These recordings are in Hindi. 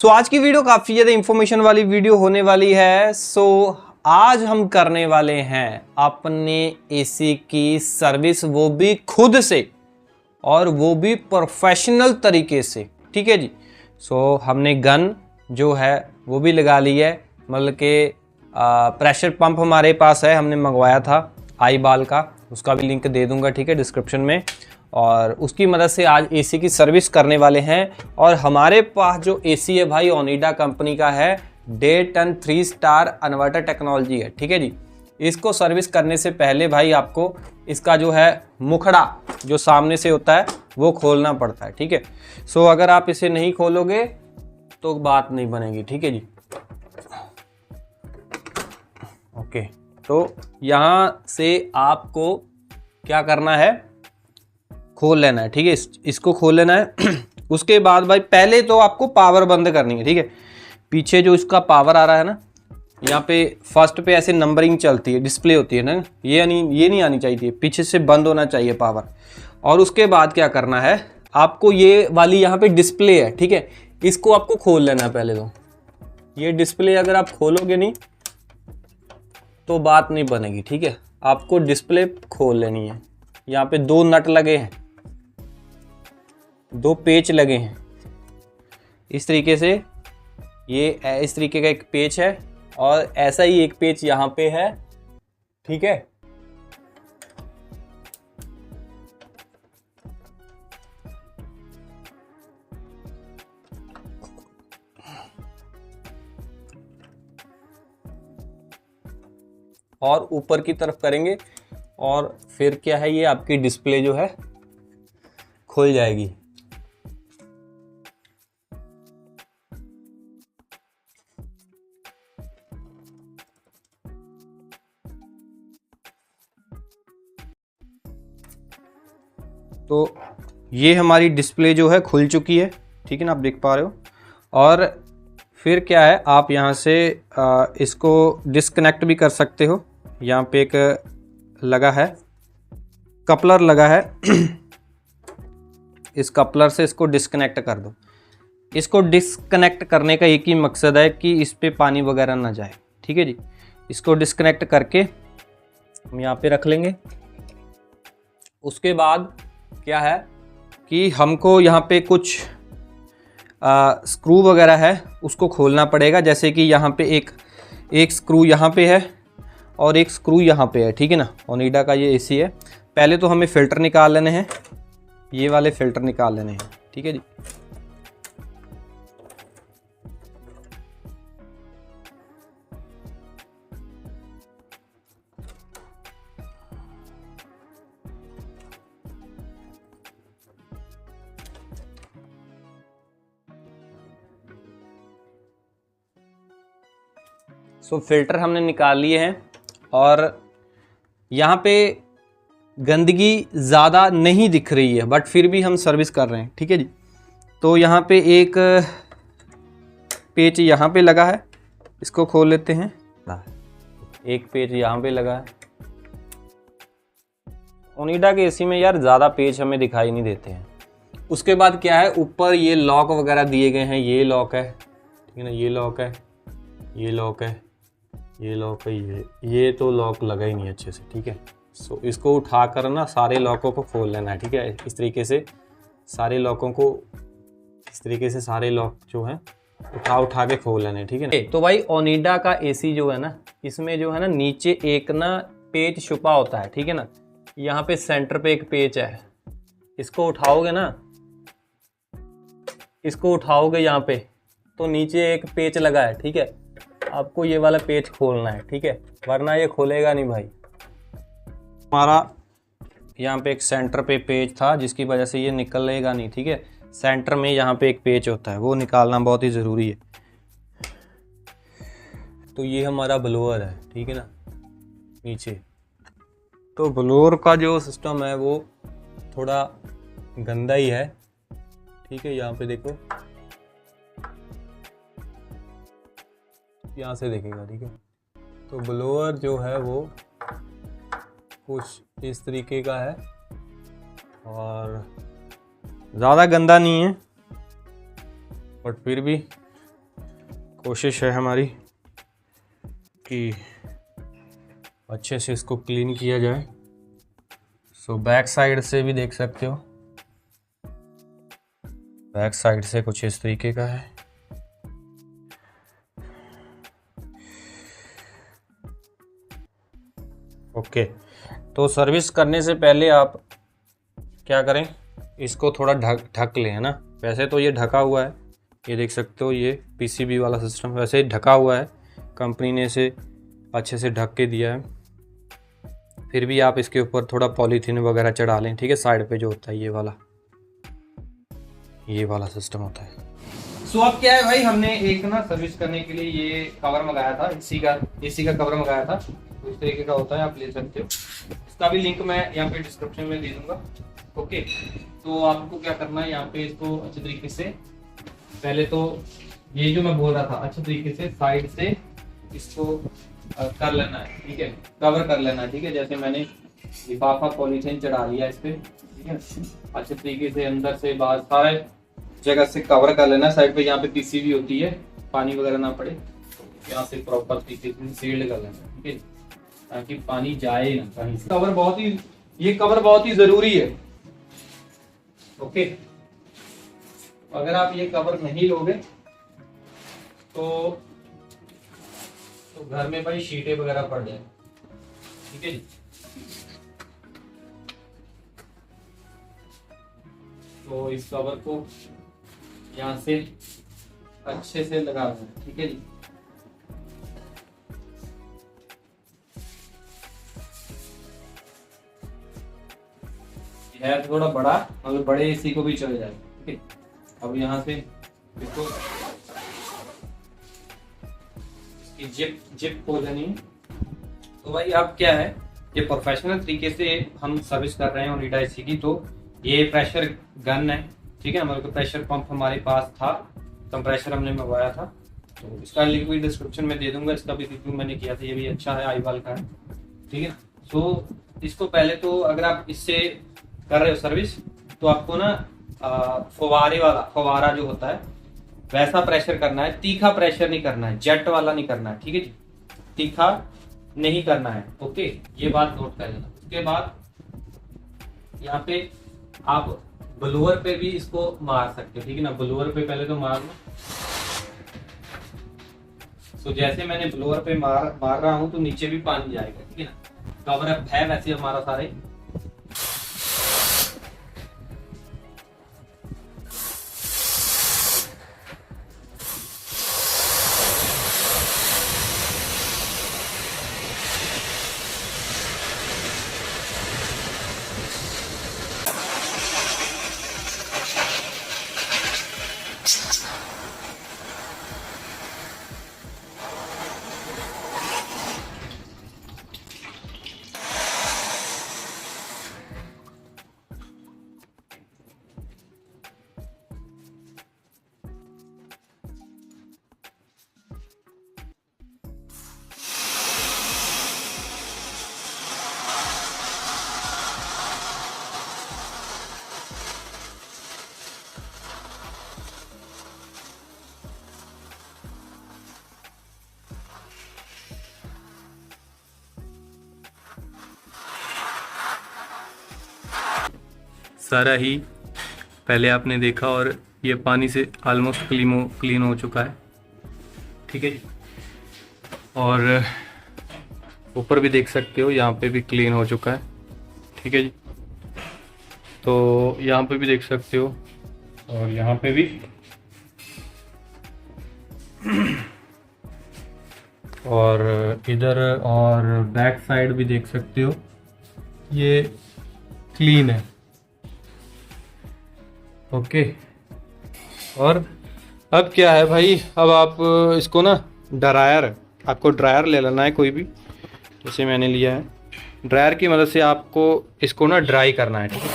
आज की वीडियो काफी ज्यादा इंफॉर्मेशन वाली वीडियो होने वाली है। आज हम करने वाले हैं अपने एसी की सर्विस, वो भी खुद से और वो भी प्रोफेशनल तरीके से। ठीक है जी। हमने गन जो है वो भी लगा ली है, मतलब कि प्रेशर पंप हमारे पास है, हमने मंगवाया था आई बाल का, उसका भी लिंक दे दूंगा ठीक है डिस्क्रिप्शन में। और उसकी मदद से आज एसी की सर्विस करने वाले हैं। और हमारे पास जो एसी है भाई ओनिडा कंपनी का है, डे 10 3 स्टार इन्वर्टर टेक्नोलॉजी है। ठीक है जी। इसको सर्विस करने से पहले भाई आपको इसका जो है मुखड़ा जो सामने से होता है वो खोलना पड़ता है। ठीक है। अगर आप इसे नहीं खोलोगे तो बात नहीं बनेगी। ठीक है जी। ओके, तो यहाँ से आपको क्या करना है, खोल लेना है। ठीक है, इसको खोल लेना है। उसके बाद भाई पहले तो आपको पावर बंद करनी है। ठीक है, पीछे जो इसका पावर आ रहा है ना, यहाँ पे फर्स्ट पे ऐसे नंबरिंग चलती है, डिस्प्ले होती है ना, ये नहीं आनी चाहिए, पीछे से बंद होना चाहिए पावर। और उसके बाद क्या करना है, आपको ये वाली यहाँ पे डिस्प्ले है, ठीक है, इसको आपको खोल लेना है पहले। तो ये डिस्प्ले अगर आप खोलोगे नहीं तो बात नहीं बनेगी। ठीक है, आपको डिस्प्ले खोल लेनी है। यहाँ पे 2 नट लगे हैं, 2 पेच लगे हैं इस तरीके से। ये इस तरीके का एक पेच है और ऐसा ही एक पेच यहाँ पे है। ठीक है, और ऊपर की तरफ करेंगे और फिर क्या है, ये आपकी डिस्प्ले जो है खुल जाएगी। तो ये हमारी डिस्प्ले जो है खुल चुकी है। ठीक है ना, आप देख पा रहे हो। और फिर क्या है, आप यहाँ से इसको डिस्कनेक्ट भी कर सकते हो। यहाँ पे एक लगा है, कपलर लगा है। इस कपलर से इसको डिस्कनेक्ट कर दो। इसको डिस्कनेक्ट करने का एक ही मकसद है कि इस पे पानी वगैरह ना जाए। ठीक है जी। इसको डिस्कनेक्ट करके हम यहाँ पे रख लेंगे। उसके बाद क्या है कि हमको यहाँ पे कुछ स्क्रू वगैरह है, उसको खोलना पड़ेगा। जैसे कि यहाँ पे एक स्क्रू यहाँ पे है और एक स्क्रू यहाँ पे है। ठीक है ना, ओनिडा का ये एसी है। पहले तो हमें फ़िल्टर निकाल लेने हैं, ये वाले फ़िल्टर निकाल लेने हैं। ठीक है जी। फ़िल्टर हमने निकाल लिए हैं और यहाँ पे गंदगी ज़्यादा नहीं दिख रही है, बट फिर भी हम सर्विस कर रहे हैं। ठीक है जी। तो यहाँ पे एक पेच यहाँ पे लगा है, इसको खोल लेते हैं। एक पेच यहाँ पे लगा है। ओनिडा के एसी में यार ज़्यादा पेच हमें दिखाई नहीं देते हैं। उसके बाद क्या है, ऊपर ये लॉक वगैरह दिए गए हैं। ये लॉक है, ठीक है ना, ये लॉक है, ये लॉक है, ये लॉक है, ये तो लॉक लगा ही नहीं अच्छे से। ठीक है। इसको उठाकर ना सारे लॉकों को खोल लेना है। ठीक है, इस तरीके से सारे लॉकों को, इस तरीके से सारे लॉक जो हैं उठा के खोल लेने। ठीक है ना। तो भाई ओनिडा का एसी जो है ना, इसमें जो है ना नीचे एक ना पेच छुपा होता है। ठीक है ना, यहाँ पे सेंटर पे एक पेच है, इसको उठाओगे ना, इसको उठाओगे यहाँ पे तो नीचे एक पेच लगा है। ठीक है, आपको ये वाला पेच खोलना है। ठीक है, वरना ये खोलेगा नहीं भाई। हमारा यहाँ पे एक सेंटर पे पेच था जिसकी वजह से ये निकलेगा नहीं। ठीक है, सेंटर में यहाँ पे एक पेच होता है, वो निकालना बहुत ही ज़रूरी है। तो ये हमारा ब्लोअर है। ठीक है ना, नीचे तो ब्लोअर का जो सिस्टम है वो थोड़ा गंदा ही है। ठीक है, यहाँ पे देखो, यहाँ से देखेगा। ठीक है, तो ब्लोअर जो है वो कुछ इस तरीके का है और ज़्यादा गंदा नहीं है, बट फिर भी कोशिश है हमारी कि अच्छे से इसको क्लीन किया जाए। सो बैक साइड से भी देख सकते हो, बैक साइड से कुछ इस तरीके का है। ओके, तो सर्विस करने से पहले आप क्या करें, इसको थोड़ा ढक लें, है ना। वैसे तो ये ढका हुआ है, ये देख सकते हो, ये पीसीबी वाला सिस्टम वैसे ढका हुआ है, कंपनी ने इसे अच्छे से ढक के दिया है। फिर भी आप इसके ऊपर थोड़ा पॉलीथीन वगैरह चढ़ा लें, ठीक है। साइड पे जो होता है ये वाला सिस्टम होता है। सो अब क्या है भाई, हमने एक ना सर्विस करने के लिए ये कवर मंगाया था, एसी का कवर मंगाया था। तो इस तरीके का होता है, आप ले सकते हो। इसका भी लिंक मैं यहाँ पे डिस्क्रिप्शन में दे दूंगा। ओके, तो आपको क्या करना है, यहाँ पे इसको अच्छे तरीके से, पहले तो ये जो मैं बोल रहा था, अच्छे तरीके से साइड से इसको कर लेना है, ठीक है, कवर कर लेना है, ठीक है। जैसे मैंने लिफाफा पॉलीथीन चढ़ा लिया इस पे, ठीक है। अच्छे तरीके से अंदर से बाहर सारे जगह से कवर कर लेना है। साइड पे यहाँ पे पीसीबी होती है, पानी वगैरह ना पड़े, यहाँ से प्रॉपर तरीके से सील्ड कर लेना, ठीक है, ताकि पानी जाए ना कहीं से। ये कवर बहुत ही जरूरी है। ओके, अगर आप ये कवर नहीं लोगे तो घर में भाई शीटें वगैरह पड़ जाए, ठीक है जी। तो इस कवर को यहाँ से अच्छे से लगा देना, ठीक है जी। है थोड़ा बड़ा, मतलब बड़े एसी को भी चले जाए, ठीक है। अब यहाँ से इसको जिप खोलनी है। तो भाई अब क्या है, ये प्रोफेशनल तरीके से हम सर्विस कर रहे हैं ओनिडा एसी की। तो ये प्रेशर गन है, ठीक है, हमारे को प्रेशर पंप हमारे पास था, कंप्रेशर हमने मंगवाया था। तो इसका लिंक भी डिस्क्रिप्शन में दे दूंगा, इसका भी रिव्यू मैंने किया था, ये भी अच्छा है, आईवाल का है, ठीक है। सो इसको पहले तो अगर आप इससे कर रहे हो सर्विस, तो आपको ना फवारा जो होता है वैसा प्रेशर करना है, तीखा प्रेशर नहीं करना है, जेट वाला नहीं करना है, ठीक है जी, तीखा नहीं करना है। ओके, ये बात नोट कर लेना। उसके बाद यहाँ पे आप ब्लोअर पे भी इसको मार सकते हो, ठीक है ना। ब्लोअर पे पहले तो मार लो। तो जैसे मैंने ब्लोअर पे मार रहा हूं तो नीचे भी पानी जाएगा, ठीक है ना। कवर अप है वैसे हमारा सारे। सारा ही पहले आपने देखा और ये पानी से ऑलमोस्ट क्लीन हो चुका है, ठीक है जी। और ऊपर भी देख सकते हो, यहाँ पे भी क्लीन हो चुका है, ठीक है जी। तो यहाँ पे भी देख सकते हो और यहाँ पे भी और इधर और बैक साइड भी देख सकते हो, ये क्लीन है। ओके, और अब क्या है भाई, अब आप इसको ना आपको ड्रायर ले लेना है कोई भी, जैसे मैंने लिया है। ड्रायर की मदद से आपको इसको ना ड्राई करना है, ठीक है।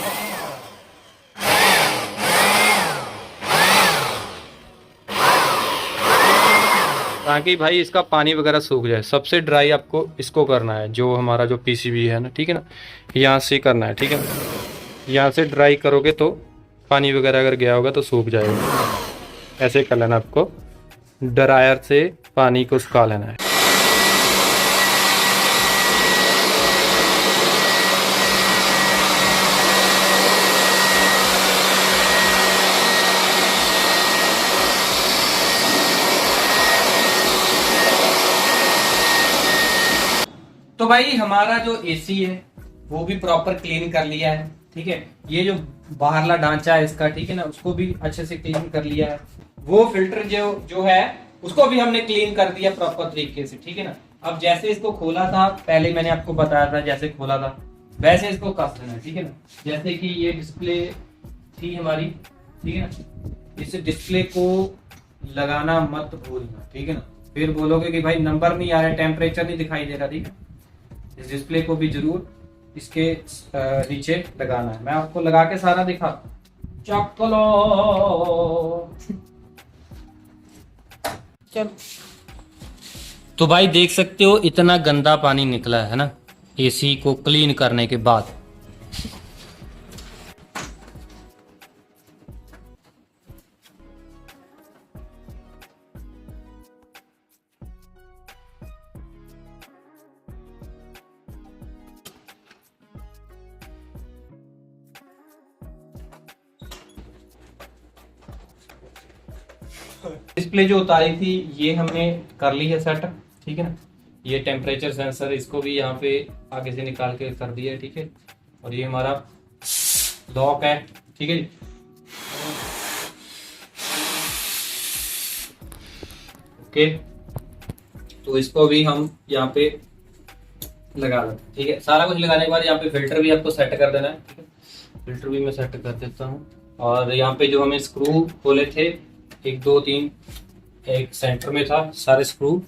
ताकि भाई इसका पानी वगैरह सूख जाए। सबसे ड्राई आपको इसको करना है, जो हमारा जो पीसीबी है ना, ठीक है ना, यहाँ से करना है, ठीक है। यहाँ से ड्राई करोगे तो पानी वगैरह अगर गया होगा तो सूख जाएगा। ऐसे कर लेना आपको, ड्रायर से पानी को सुखा लेना है। तो भाई हमारा जो एसी है वो भी प्रॉपर क्लीन कर लिया है, ठीक है। ये जो बाहरला ढांचा है इसका, ठीक है ना, उसको भी अच्छे से क्लीन कर लिया है। वो फिल्टर जो है उसको भी हमने क्लीन कर दिया प्रॉपर तरीके से, ठीक है ना। अब जैसे इसको खोला था, पहले मैंने आपको बताया था जैसे खोला था वैसे इसको कस देना है, ठीक है ना। जैसे कि ये डिस्प्ले थी हमारी, ठीक है ना, इस डिस्प्ले को लगाना मत भूलना, ठीक है ना। फिर बोलोगे कि भाई नंबर नहीं आ रहा, टेम्परेचर नहीं दिखाई दे रहा, ठीक है। इस डिस्प्ले को भी जरूर इसके नीचे लगाना है। मैं आपको लगा के सारा दिखा, चलो चलो। तो भाई देख सकते हो इतना गंदा पानी निकला है ना एसी को क्लीन करने के बाद। डिस्प्ले जो उतारी थी ये हमने कर ली है सेट, ठीक है ना। ये टेम्परेचर सेंसर इसको भी यहाँ पे आगे से निकाल के कर दिया है, ठीक है। और ये हमारा लॉक है, ठीक है जी। ओके, तो इसको भी हम यहाँ पे लगा लें, ठीक है। सारा कुछ लगाने के बाद यहाँ पे फिल्टर भी आपको सेट कर देना है, ठीक है। फिल्टर भी मैं सेट कर देता हूँ। और यहाँ पे जो हमें स्क्रू खोले थे 1 2 3, एक सेंटर में था, सारे स्क्रू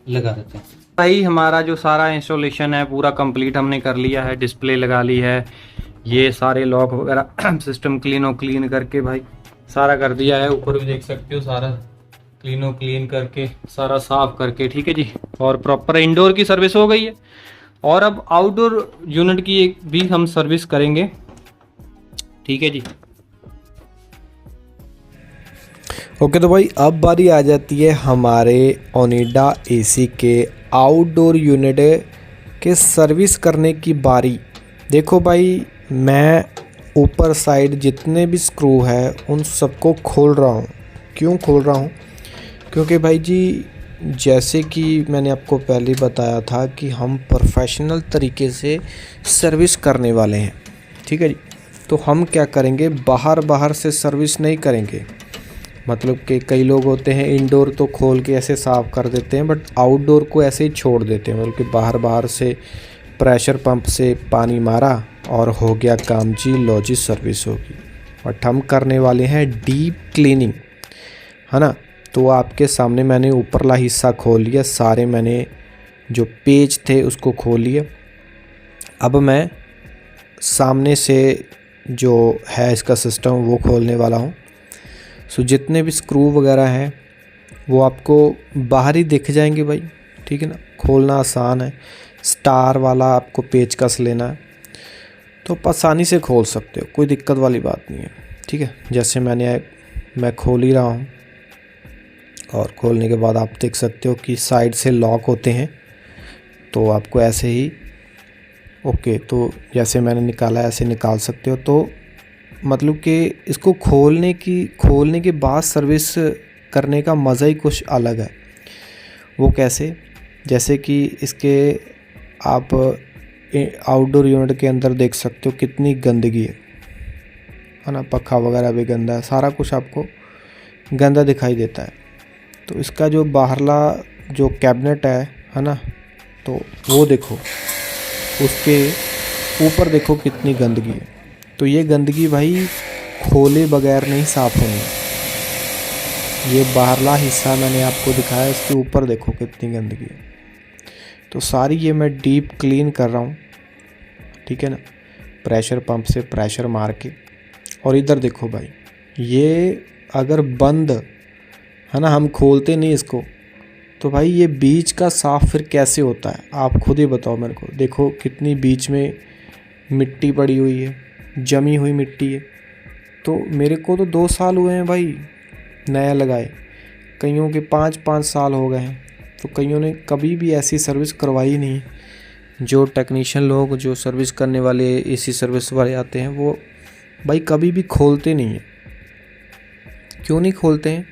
लगा देते हैं। भाई हमारा जो सारा इंस्टॉलेशन है पूरा कंप्लीट हमने कर लिया है। डिस्प्ले लगा ली है, ये सारे लॉक वगैरह सिस्टम क्लीन करके भाई सारा कर दिया है। ऊपर भी देख सकते हो सारा क्लीन करके सारा साफ करके, ठीक है जी। और प्रॉपर इंडोर की सर्विस हो गई है। और अब आउटडोर यूनिट की एक भी हम सर्विस करेंगे, ठीक है जी। ओके तो भाई अब बारी आ जाती है हमारे ओनिडा एसी के आउटडोर यूनिट के सर्विस करने की बारी। देखो भाई मैं ऊपर साइड जितने भी स्क्रू है उन सबको खोल रहा हूँ। क्यों खोल रहा हूँ? क्योंकि भाई जी जैसे कि मैंने आपको पहले बताया था कि हम प्रोफेशनल तरीके से सर्विस करने वाले हैं, ठीक है जी। तो हम क्या करेंगे, बाहर से सर्विस नहीं करेंगे। मतलब कि कई लोग होते हैं इंडोर तो खोल के ऐसे साफ़ कर देते हैं, बट आउटडोर को ऐसे ही छोड़ देते हैं। मतलब कि बाहर से प्रेशर पंप से पानी मारा और हो गया काम जी, लो जी सर्विस होगी। बट हम करने वाले हैं डीप क्लीनिंग, है ना। तो आपके सामने मैंने ऊपरला हिस्सा खोल लिया, सारे मैंने जो पेज थे उसको खोल लिया। अब मैं सामने से जो है इसका सिस्टम वो खोलने वाला हूँ। सो जितने भी स्क्रू वगैरह हैं वो आपको बाहर ही दिख जाएंगे भाई, ठीक है ना। खोलना आसान है, स्टार वाला आपको पेचकस लेना है तो आसानी से खोल सकते हो, कोई दिक्कत वाली बात नहीं है, ठीक है। जैसे मैं खोल ही रहा हूँ और खोलने के बाद आप देख सकते हो कि साइड से लॉक होते हैं, तो आपको ऐसे ही ओके, तो जैसे मैंने निकाला ऐसे निकाल सकते हो। तो मतलब कि इसको खोलने के बाद सर्विस करने का मज़ा ही कुछ अलग है। वो कैसे? जैसे कि इसके आप आउटडोर यूनिट के अंदर देख सकते हो कितनी गंदगी है ना। पक्खा वगैरह भी गंदा है, सारा कुछ आपको गंदा दिखाई देता है। तो इसका जो बाहरला जो कैबिनेट है ना, तो वो देखो, उसके ऊपर देखो कितनी गंदगी है। तो ये गंदगी भाई खोले बगैर नहीं साफ़ होनी। ये बाहरला हिस्सा मैंने आपको दिखाया, इसके ऊपर देखो कितनी गंदगी है। तो सारी ये मैं डीप क्लीन कर रहा हूँ, ठीक है ना, प्रेशर पंप से प्रेशर मार के। और इधर देखो भाई, ये अगर बंद है ना, हम खोलते नहीं इसको, तो भाई ये बीच का साफ़ फिर कैसे होता है आप खुद ही बताओ मेरे को। देखो कितनी बीच में मिट्टी पड़ी हुई है, जमी हुई मिट्टी है। तो मेरे को तो 2 साल हुए हैं भाई नया लगाए, कईयों के 5-5 साल हो गए हैं, तो कईयों ने कभी भी ऐसी सर्विस करवाई नहीं। जो टेक्नीशियन लोग, जो सर्विस करने वाले, एसी सर्विस वाले आते हैं, वो भाई कभी भी खोलते नहीं हैं। क्यों नहीं खोलते हैं?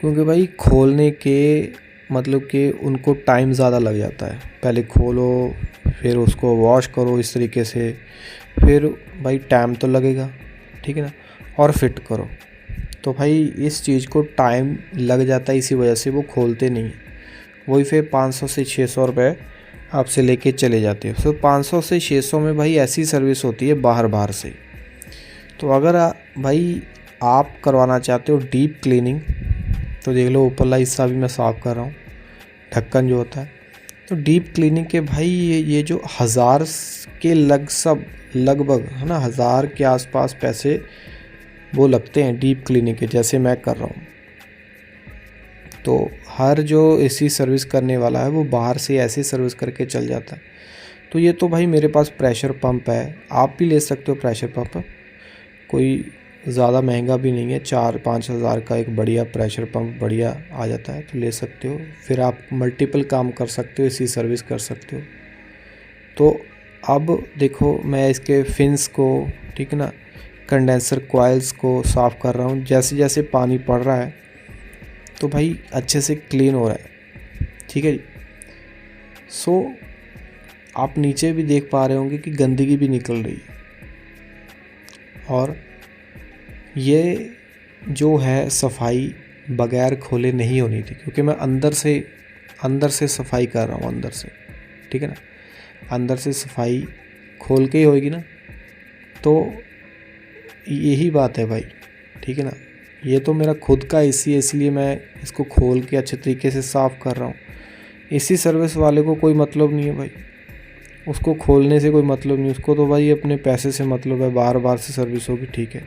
क्योंकि भाई खोलने के मतलब कि उनको टाइम ज़्यादा लग जाता है। पहले खोलो, फिर उसको वॉश करो इस तरीके से, फिर भाई टाइम तो लगेगा, ठीक है ना, और फिट करो। तो भाई इस चीज़ को टाइम लग जाता है, इसी वजह से वो खोलते नहीं हैं। वही फिर 500 से 600 रुपये आपसे लेके चले जाते हो। तो 500 से 600 में भाई ऐसी सर्विस होती है बाहर से। तो अगर भाई आप करवाना चाहते हो डीप क्लीनिंग, तो देख लो ऊपरला हिस्सा भी मैं साफ़ कर रहा हूँ, ढक्कन जो होता है। तो डीप क्लीनिंग के भाई ये जो 1000 के लगभग है ना, 1000 के आसपास पैसे वो लगते हैं डीप क्लीनिंग के, जैसे मैं कर रहा हूँ। तो हर जो एसी सर्विस करने वाला है वो बाहर से ऐसी सर्विस करके चल जाता है। तो ये तो भाई मेरे पास प्रेशर पंप है, आप भी ले सकते हो प्रेशर पंप, कोई ज़्यादा महंगा भी नहीं है, 4-5 हज़ार का एक बढ़िया प्रेशर पंप बढ़िया आ जाता है, तो ले सकते हो। फिर आप मल्टीपल काम कर सकते हो, इसी सर्विस कर सकते हो। तो अब देखो मैं इसके फिन्स को, ठीक है ना, कंडेंसर कॉइल्स को साफ़ कर रहा हूँ। जैसे जैसे पानी पड़ रहा है तो भाई अच्छे से क्लीन हो रहा है, ठीक है जी। सो आप नीचे भी देख पा रहे होंगे कि गंदगी भी निकल रही है। और ये जो है सफाई बगैर खोले नहीं होनी थी, क्योंकि मैं अंदर से सफाई कर रहा हूँ, अंदर से, ठीक है ना। अंदर से सफाई खोल के ही होगी ना, तो यही बात है भाई, ठीक है ना। ये तो मेरा खुद का एसी है, इसलिए मैं इसको खोल के अच्छे तरीके से साफ़ कर रहा हूँ। एसी सर्विस वाले को कोई मतलब नहीं है भाई, उसको खोलने से कोई मतलब नहीं, उसको तो भाई अपने पैसे से मतलब है। बार से सर्विस होगी, ठीक है,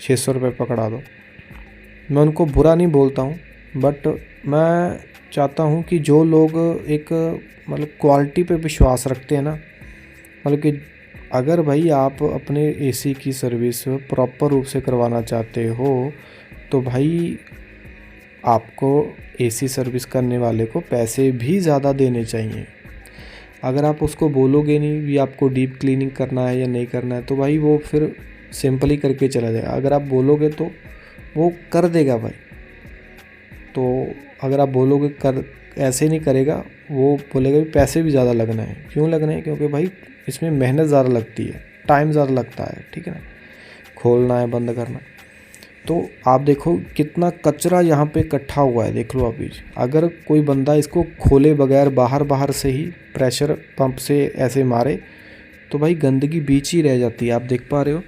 600 रुपये पकड़ा दो। मैं उनको बुरा नहीं बोलता हूँ, बट मैं चाहता हूँ कि जो लोग एक मतलब क्वालिटी पे विश्वास रखते हैं ना, मतलब कि अगर भाई आप अपने एसी की सर्विस प्रॉपर रूप से करवाना चाहते हो, तो भाई आपको एसी सर्विस करने वाले को पैसे भी ज़्यादा देने चाहिए। अगर आप उसको बोलोगे नहीं भी आपको डीप क्लीनिंग करना है या नहीं करना है, तो भाई वो फिर सिंपल ही करके चला जाएगा। अगर आप बोलोगे तो वो कर देगा भाई। तो अगर आप बोलोगे कर, ऐसे नहीं करेगा, वो बोलेगा भी पैसे भी ज़्यादा लगना है। क्यों लगना है? क्योंकि भाई इसमें मेहनत ज़्यादा लगती है, टाइम ज़्यादा लगता है, ठीक है ना, खोलना है, बंद करना। तो आप देखो कितना कचरा यहाँ पे इकट्ठा हुआ है, देख लो अभी। अगर कोई बंदा इसको खोले बगैर बाहर से ही प्रेशर पंप से ऐसे मारे, तो भाई गंदगी बीच ही रह जाती है। आप देख पा रहे हो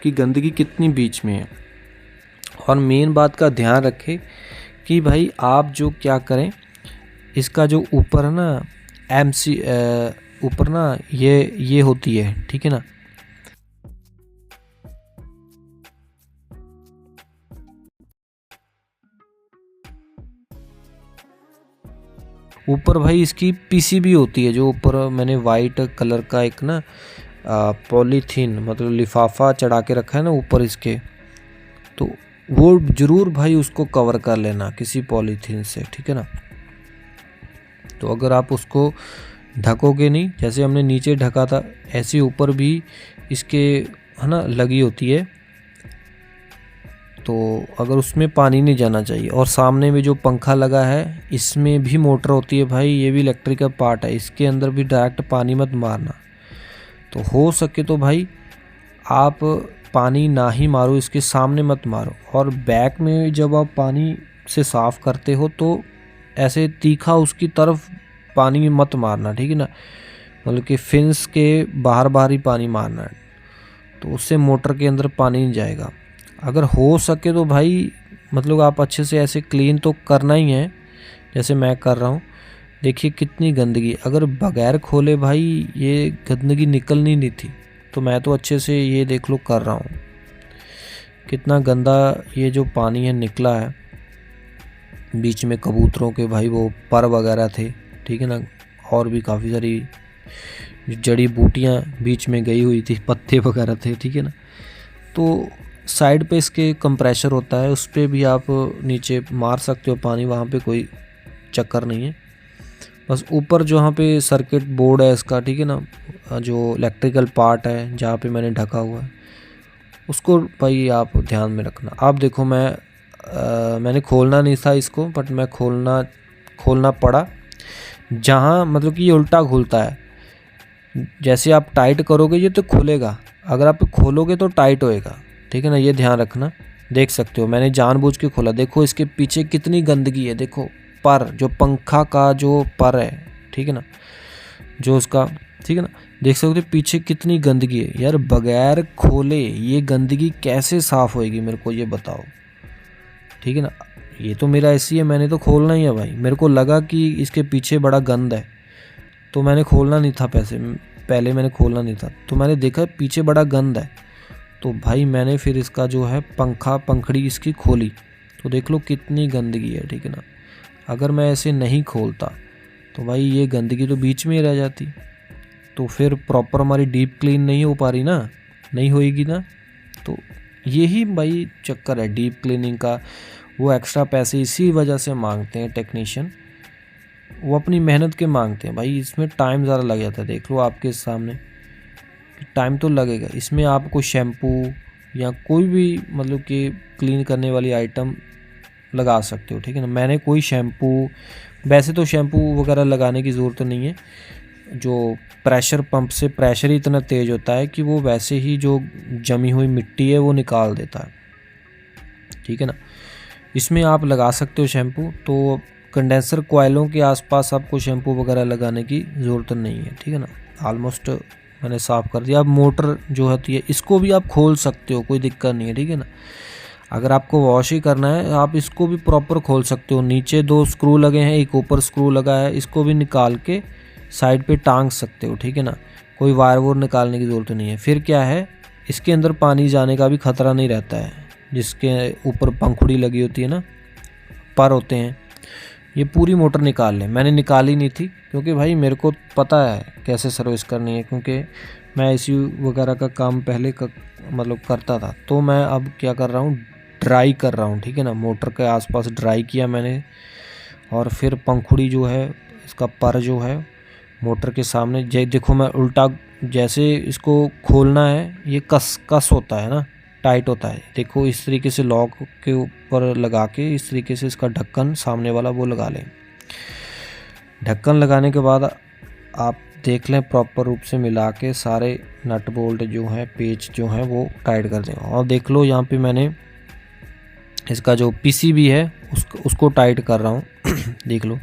कि गंदगी कितनी बीच में है। और मेन बात का ध्यान रखें कि भाई आप जो क्या करें, इसका जो ऊपर है ना MC ऊपर ना ये होती है, ठीक है ना, ऊपर भाई इसकी PCB होती है। जो ऊपर मैंने वाइट कलर का एक ना पॉलीथीन मतलब लिफाफा चढ़ा के रखा है ना ऊपर इसके, तो वो ज़रूर भाई उसको कवर कर लेना किसी पॉलीथीन से, ठीक है ना। तो अगर आप उसको ढकोगे नहीं, जैसे हमने नीचे ढका था, ऐसे ऊपर भी इसके है ना लगी होती है, तो अगर उसमें पानी नहीं जाना चाहिए। और सामने में जो पंखा लगा है, इसमें भी मोटर होती है भाई, ये भी इलेक्ट्रिकल पार्ट है, इसके अंदर भी डायरेक्ट पानी मत मारना। तो हो सके तो भाई आप पानी ना ही मारो, इसके सामने मत मारो। और बैक में जब आप पानी से साफ़ करते हो तो ऐसे तीखा उसकी तरफ पानी मत मारना, ठीक है ना, मतलब कि फिन्स के बाहर ही पानी मारना है, तो उससे मोटर के अंदर पानी नहीं जाएगा। अगर हो सके तो भाई मतलब आप अच्छे से ऐसे क्लीन तो करना ही है, जैसे मैं कर रहा हूँ। देखिए कितनी गंदगी, अगर बगैर खोले भाई ये गंदगी निकलनी नहीं थी। तो मैं तो अच्छे से ये देख लो कर रहा हूँ, कितना गंदा ये जो पानी है निकला है। बीच में कबूतरों के भाई वो पर वगैरह थे, ठीक है ना, और भी काफ़ी सारी जड़ी बूटियाँ बीच में गई हुई थी, पत्ते वगैरह थे, ठीक है ना। तो साइड पे इसके कंप्रेशर होता है, उस पर भी आप नीचे मार सकते हो पानी, वहाँ पे कोई चक्कर नहीं है। बस ऊपर जो यहाँ पे सर्किट बोर्ड है इसका, ठीक है ना, जो इलेक्ट्रिकल पार्ट है जहाँ पे मैंने ढका हुआ है, उसको भाई आप ध्यान में रखना। आप देखो मैंने खोलना नहीं था इसको, बट मैं खोलना पड़ा। जहाँ मतलब कि ये उल्टा खुलता है, जैसे आप टाइट करोगे ये तो खुलेगा, अगर आप खोलोगे तो टाइट होएगा, ठीक है ना, ये ध्यान रखना। देख सकते हो मैंने जानबूझ के खोला। देखो इसके पीछे कितनी गंदगी है, देखो पर जो पंखा का जो पर है, ठीक है ना, जो उसका, ठीक है ना, देख सकते हो पीछे कितनी गंदगी है यार। बगैर खोले ये गंदगी कैसे साफ़ होएगी, मेरे को ये बताओ, ठीक है ना। ये तो मेरा ऐसी है, मैंने तो खोलना ही है भाई। मेरे को लगा कि इसके पीछे बड़ा गंद है, तो मैंने खोलना नहीं था। पहले मैंने खोलना नहीं था, तो मैंने देखा पीछे बड़ा गंद है, तो भाई मैंने फिर इसका जो है पंखड़ी इसकी खोली, तो देख लो कितनी गंदगी है, ठीक है ना। अगर मैं ऐसे नहीं खोलता तो भाई ये गंदगी तो बीच में ही रह जाती, तो फिर प्रॉपर हमारी डीप क्लीन नहीं हो पा रही ना, नहीं होएगी ना। तो यही भाई चक्कर है डीप क्लीनिंग का। वो एक्स्ट्रा पैसे इसी वजह से मांगते हैं टेक्नीशियन, वो अपनी मेहनत के मांगते हैं भाई। इसमें टाइम ज़्यादा लग जाता है, देख लो आपके सामने, टाइम तो लगेगा। इसमें आप कोई शैम्पू या कोई भी मतलब कि क्लीन करने वाली आइटम लगा सकते हो, ठीक है ना। मैंने कोई शैम्पू, वैसे तो शैम्पू वगैरह लगाने की ज़रूरत नहीं है, जो प्रेशर पंप से प्रेशर ही इतना तेज़ होता है कि वो वैसे ही जो जमी हुई मिट्टी है वो निकाल देता है, ठीक है ना। इसमें आप लगा सकते हो शैम्पू, तो कंडेंसर कॉइलों के आसपास आपको शैम्पू वगैरह लगाने की ज़रूरत नहीं है, ठीक है ना। ऑलमोस्ट मैंने साफ़ कर दिया। अब मोटर जो होती है इसको भी आप खोल सकते हो, कोई दिक्कत नहीं है, ठीक है ना। अगर आपको वॉश ही करना है आप इसको भी प्रॉपर खोल सकते हो। नीचे 2 स्क्रू लगे हैं, एक ऊपर स्क्रू लगा है, इसको भी निकाल के साइड पे टांग सकते हो, ठीक है ना। कोई वायर वोर निकालने की ज़रूरत नहीं है। फिर क्या है, इसके अंदर पानी जाने का भी ख़तरा नहीं रहता है। जिसके ऊपर पंखुड़ी लगी होती है ना, पर होते हैं, ये पूरी मोटर निकाल लें। मैंने निकाली नहीं थी क्योंकि भाई मेरे को पता है कैसे सर्विस करनी है, क्योंकि मैं एसी वगैरह का काम पहले मतलब करता था। तो मैं अब क्या कर रहा हूँ, ड्राई कर रहा हूँ, ठीक है ना। मोटर के आसपास ड्राई किया मैंने, और फिर पंखुड़ी जो है इसका पर जो है मोटर के सामने, देखो मैं उल्टा, जैसे इसको खोलना है ये कस होता है ना, टाइट होता है। देखो इस तरीके से लॉक के ऊपर लगा के इस तरीके से इसका ढक्कन सामने वाला वो लगा लें। ढक्कन लगाने के बाद आप देख लें प्रॉपर रूप से मिला के सारे नट बोल्ट जो है, पेच जो है वो टाइट कर दें। और देख लो यहाँ पे मैंने इसका जो पीसीबी है उसको टाइट कर रहा हूँ देख लो,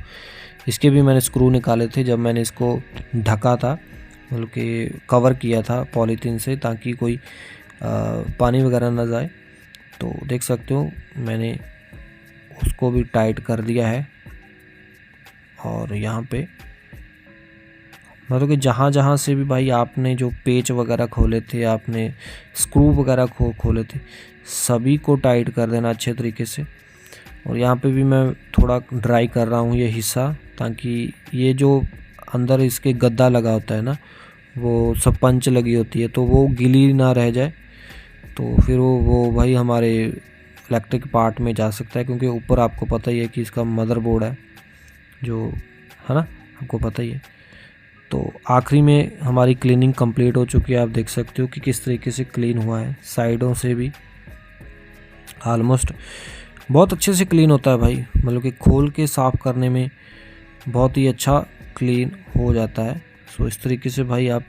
इसके भी मैंने स्क्रू निकाले थे जब मैंने इसको ढका था, मतलब कि कवर किया था पॉलीथीन से, ताकि कोई पानी वगैरह ना जाए। तो देख सकते हो मैंने उसको भी टाइट कर दिया है। और यहाँ पे मतलब कि जहाँ जहाँ से भी भाई आपने जो पेच वगैरह खोले थे, आपने स्क्रू वगैरह खोले थे, सभी को टाइट कर देना अच्छे तरीके से। और यहाँ पे भी मैं थोड़ा ड्राई कर रहा हूँ ये हिस्सा, ताकि ये जो अंदर इसके गद्दा लगा होता है ना, वो सब पंच लगी होती है, तो वो गीली ना रह जाए। तो फिर वो भाई हमारे इलेक्ट्रिक पार्ट में जा सकता है, क्योंकि ऊपर आपको पता ही है कि इसका मदरबोर्ड है जो है ना, आपको पता ही है। तो आखिरी में हमारी क्लीनिंग कंप्लीट हो चुकी है। आप देख सकते हो कि किस तरीके से क्लीन हुआ है, साइडों से भी ऑलमोस्ट बहुत अच्छे से क्लीन होता है भाई, मतलब कि खोल के साफ़ करने में बहुत ही अच्छा क्लीन हो जाता है। सो इस तरीके से भाई आप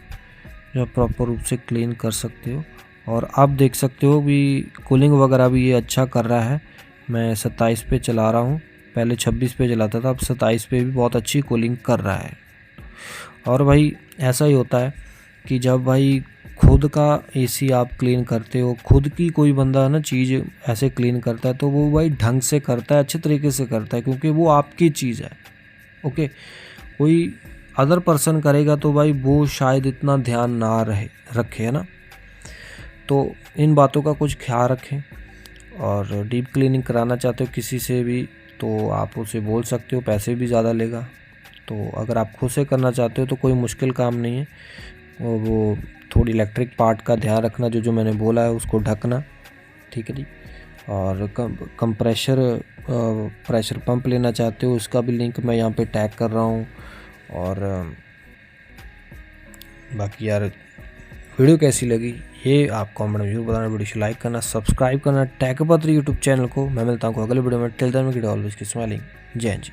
जो प्रॉपर रूप से क्लीन कर सकते हो। और आप देख सकते हो भी कूलिंग वगैरह भी ये अच्छा कर रहा है। मैं 27 पे चला रहा हूँ, पहले 26 पे चलाता था, अब 27 पे भी बहुत अच्छी कूलिंग कर रहा है। और भाई ऐसा ही होता है कि जब भाई खुद का एसी आप क्लीन करते हो, खुद की कोई बंदा ना चीज़ ऐसे क्लीन करता है, तो वो भाई ढंग से करता है, अच्छे तरीके से करता है, क्योंकि वो आपकी चीज़ है। ओके, कोई अदर पर्सन करेगा तो भाई वो शायद इतना ध्यान ना रखे, है ना। तो इन बातों का कुछ ख्याल रखें। और डीप क्लीनिंग कराना चाहते हो किसी से भी तो आप उसे बोल सकते हो, पैसे भी ज़्यादा लेगा। तो अगर आप खुद से करना चाहते हो तो कोई मुश्किल काम नहीं है। और वो थोड़ी इलेक्ट्रिक पार्ट का ध्यान रखना, जो मैंने बोला है उसको ढकना, ठीक है जी। और प्रेशर पंप लेना चाहते हो उसका भी लिंक मैं यहाँ पे टैग कर रहा हूँ। और बाकी यार वीडियो कैसी लगी ये आप कमेंट में जरूर बताना, वीडियो को लाइक करना, सब्सक्राइब करना टेक पत्र यूट्यूब चैनल को। मैं मिलता हूँ अगले वीडियो में। Till then keep always smiling. जय हिंद जी।